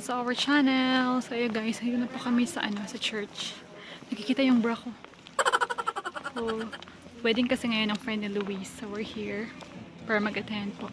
sa our channel. So ayun guys, ayun na po kami sa sa church. Nakikita yung bra ko. So, wedding kasi ngayon ng friend ni Luis. So we're here para mag-attend po.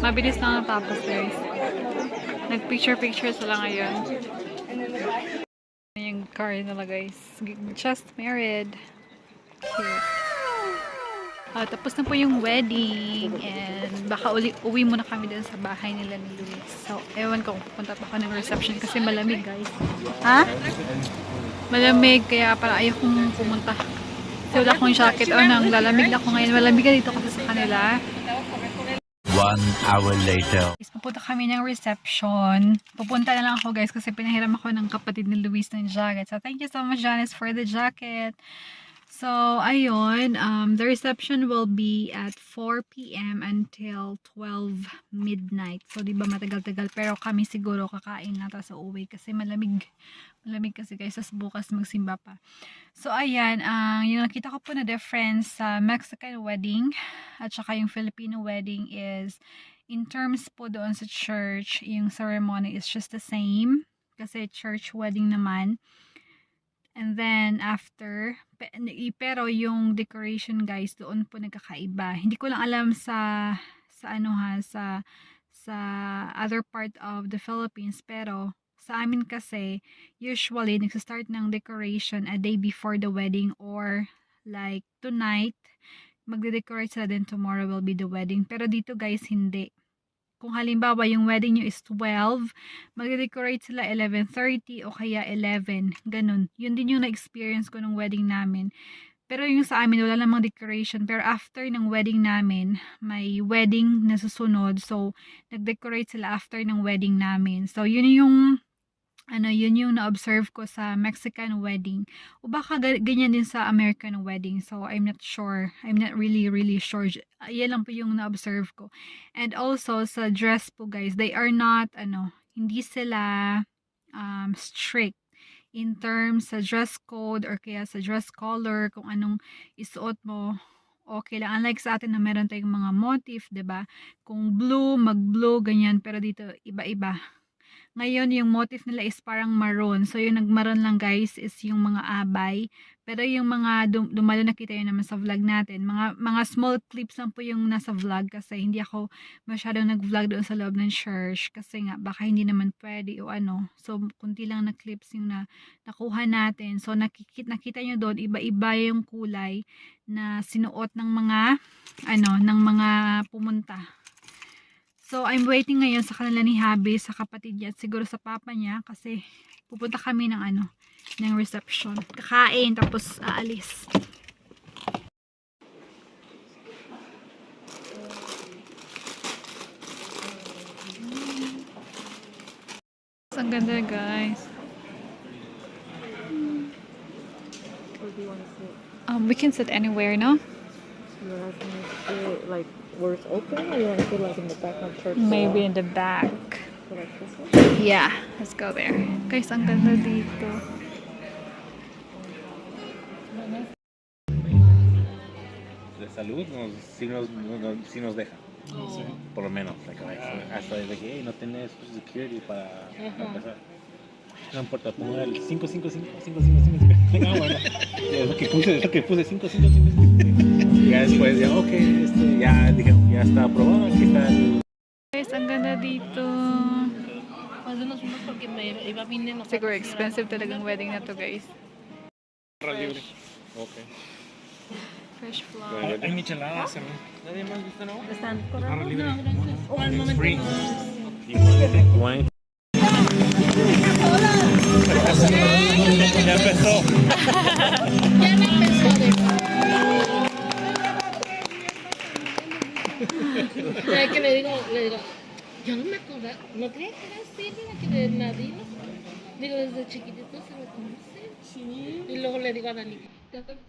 Mabilis lang natapos guys. Nag-picture-picture sila ngayon. Yung car nila guys. Just married. Cute. Tapos na po yung wedding. And baka uwi muna kami dun sa bahay nila ni Luis. So, ewan ko kung pupunta pa ako ng reception kasi malamig guys. Ha? Malamig kaya para ayaw kong pumunta. So, wala akong jacket. Nang lalamig na ako ngayon. Malamig ka dito kasi sa kanila. 1 hour later. Pupunta kami ng reception. Pupunta na lang ako guys kasi pinahiram ako ng kapatid ni Luis ng jacket. So thank you so much Janice for the jacket. So ayun, the reception will be at 4 p.m. until 12 midnight. So di ba matagal-tagal pero kami siguro kakain na sa uwi kasi malamig. Malamig kasi guys, as bukas magsimba pa. So ayan, yung nakita ko po na difference sa Mexican wedding at saka yung Filipino wedding is in terms po doon sa church, yung ceremony is just the same kasi church wedding naman. And then after, pero yung decoration guys doon po nagkakaiba. Hindi ko lang alam sa other part of the Philippines, pero sa amin kasi, usually, nagsastart ng decoration a day before the wedding or like tonight, magde-decorate sila then tomorrow will be the wedding. Pero dito guys, hindi. Kung halimbawa, yung wedding nyo is 12, magde-decorate sila 11:30 o kaya 11. Ganun. Yun din yung na-experience ko ng wedding namin. Pero yung sa amin, wala namang decoration. Pero after ng wedding namin, may wedding na susunod. So, nag-decorate sila after ng wedding namin. So, yun yung na-observe ko sa Mexican wedding. O baka ganyan din sa American wedding. So, I'm not sure. I'm not really sure. Yan lang po yung na-observe ko. And also, sa dress po guys, they are not, hindi sila strict in terms sa dress code or kaya sa dress color, kung anong isuot mo. Okay lang. Unlike sa atin na meron tayong mga motif, 'di ba? Kung blue, mag-blue, ganyan. Pero dito, iba-iba. Ngayon, yung motif nila is parang maroon. So, yung nagmaroon lang guys is yung mga abay. Pero yung mga dumalo nakita yun naman sa vlog natin. Mga small clips lang po yung nasa vlog kasi hindi ako masyadong nag-vlog doon sa loob ng church. Kasi nga, baka hindi naman pwede o ano. So, kunti lang na clips yung nakuha natin. So, nakita nyo doon, iba-iba yung kulay na sinuot ng mga pumunta. So, I'm waiting ngayon sa kanila ni Habi, sa kapatid niya, at siguro sa papa niya, kasi pupunta kami ng reception. Kakain, tapos aalis. Ang ganda, guys. We can sit anywhere, no? You're asking us to like where it's open, or you want to put like in the back of church? Maybe in the back. So like this one? Yeah, let's go there. Guys, ang ganda dito. De salud sí nos deja. Por lo menos. Hasta de que no tenés security para empezar. No importa, pongo el 555. Ah, bueno. Es lo que puse 555. Y ya después, ya, ok, ya dije, ya está aprobado, aquí está el... Guys, ang ganda dito. Más de nos fuimos porque me iba bien en Siguro expensive talagang wedding na to, guys. libre. Ok. Fresh flower. Hay micheladas, ¿no? ¿Nadie más gusta, no? ¿Están Barra libre. No, gracias. Oh, Al it's momento free. no. Wine. Ya empezó. Ya me empezó de... Ya que le digo, yo no me acordaba, no creía que era así, mira, que de Nadine. Digo, desde chiquitito se lo conoce. Sí. Y luego le digo a Dani, ¿te acuerdas?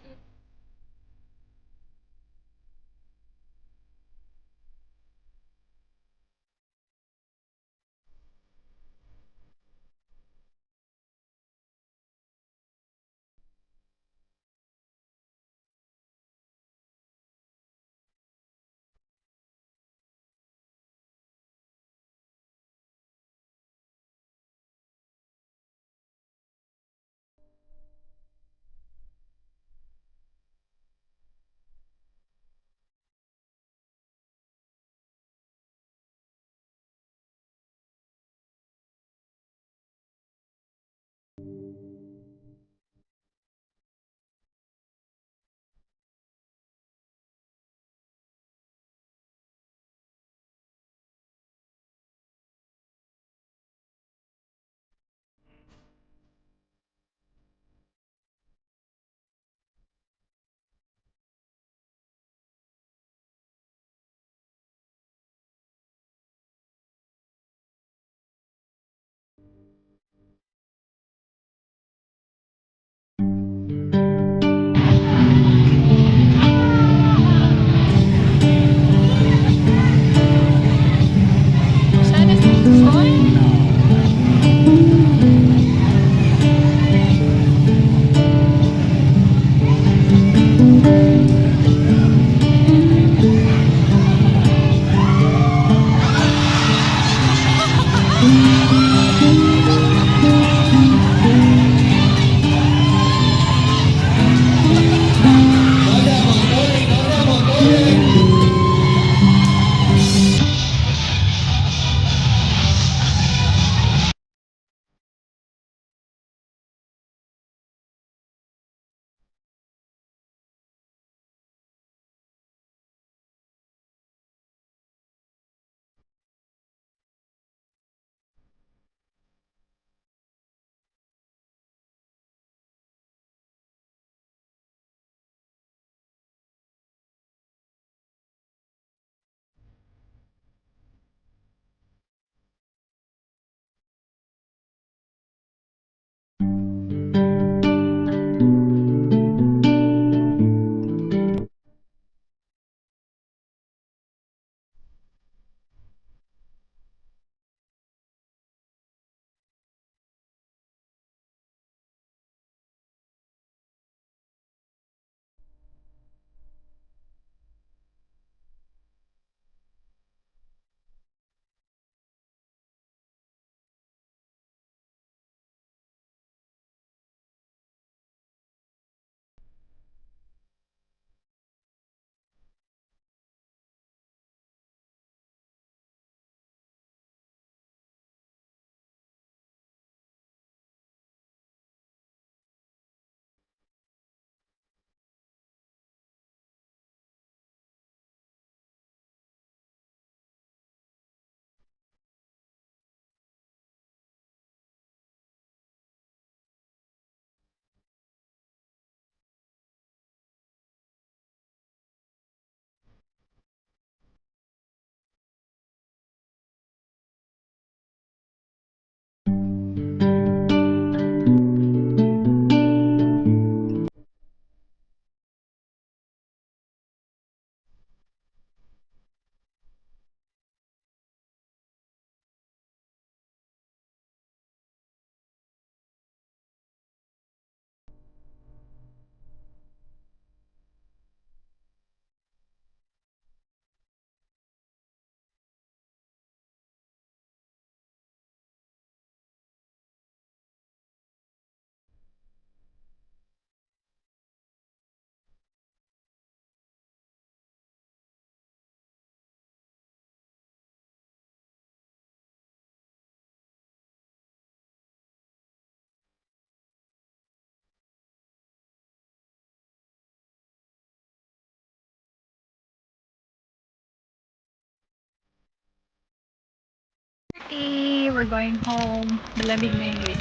we're going home. Malamig na yung guys.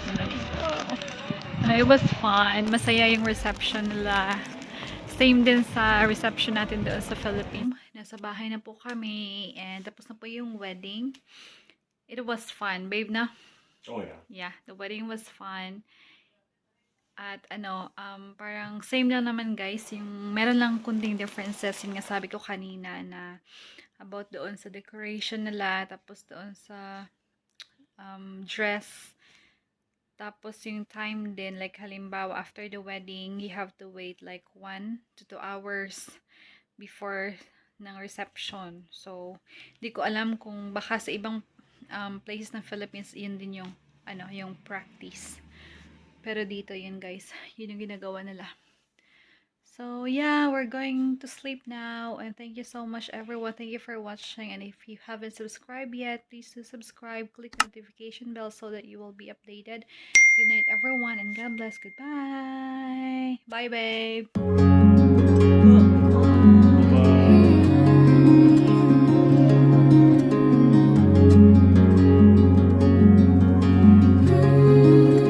It was fun. Masaya yung reception nila. Same din sa reception natin doon sa Philippines. Nasa bahay na po kami. And tapos na po yung wedding. It was fun, babe, na? Oh yeah. Yeah, the wedding was fun. At parang same lang naman guys. Yung meron lang kunting differences. Yung nga sabi ko kanina na about doon sa decoration nila. Tapos doon sa dress. Tapos yung time din, like halimbawa after the wedding, you have to wait like 1 to 2 hours before ng reception. So, di ko alam kung baka sa ibang places ng Philippines, yun din yung, yung practice. Pero dito yun guys, yun yung ginagawa nila. So, yeah, we're going to sleep now. And thank you so much, everyone. Thank you for watching. And if you haven't subscribed yet, please do subscribe. Click the notification bell so that you will be updated. Good night, everyone. And God bless. Goodbye. Bye, babe.